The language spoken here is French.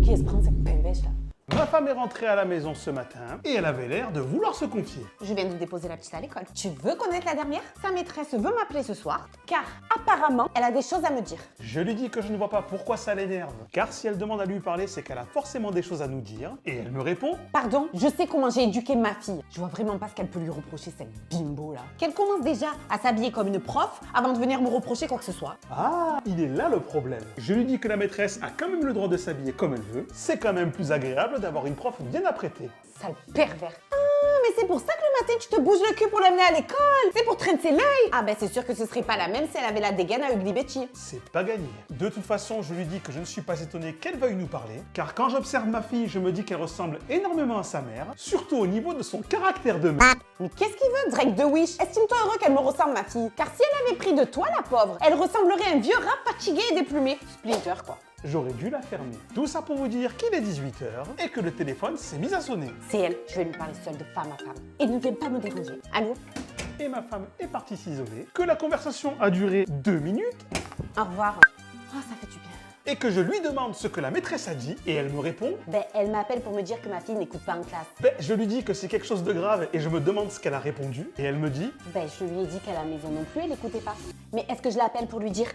qui est-ce prendre cette pêche là? Ma femme est rentrée à la maison ce matin et elle avait l'air de vouloir se confier. Je viens de déposer la petite à l'école. Tu veux connaître la dernière? Sa maîtresse veut m'appeler ce soir, car apparemment, elle a des choses à me dire. Je lui dis que je ne vois pas pourquoi ça l'énerve. Car si elle demande à lui parler, c'est qu'elle a forcément des choses à nous dire. Et elle me répond: Pardon, je sais comment j'ai éduqué ma fille. Je vois vraiment pas ce qu'elle peut lui reprocher, cette bimbo là. Qu'elle commence déjà à s'habiller comme une prof avant de venir me reprocher quoi que ce soit. Ah, il est là le problème. Je lui dis que la maîtresse a quand même le droit de s'habiller comme elle veut. C'est quand même plus agréable d'avoir une prof bien apprêtée. Sale pervers. Ah, mais c'est pour ça que le matin tu te bouges le cul pour l'amener à l'école. C'est pour traîner l'œil. Ah ben c'est sûr que ce serait pas la même si elle avait la dégaine à Ugly Betty. C'est pas gagné. De toute façon, je lui dis que je ne suis pas étonné qu'elle veuille nous parler, car quand j'observe ma fille, je me dis qu'elle ressemble énormément à sa mère, surtout au niveau de son caractère de mère. Mais qu'est-ce qu'il veut, Drake de Wish? Estime-toi heureux qu'elle me ressemble, ma fille. Car si elle avait pris de toi, la pauvre, elle ressemblerait à un vieux rat fatigué et déplumé. Splinter, quoi. J'aurais dû la fermer. Tout ça pour vous dire qu'il est 18h et que le téléphone s'est mis à sonner. C'est elle, je vais lui parler seule de femme à femme. Et ne viens pas me déranger. Allô? Et ma femme est partie s'isoler, que la conversation a duré 2 minutes Au revoir. Oh, ça fait du bien. et que je lui demande ce que la maîtresse a dit et elle me répond: Ben, elle m'appelle pour me dire que ma fille n'écoute pas en classe. Je lui dis que c'est quelque chose de grave et je me demande ce qu'elle a répondu et elle me dit: Ben, je lui ai dit qu'à la maison non plus, elle n'écoutait pas. Mais est-ce que je l'appelle pour lui dire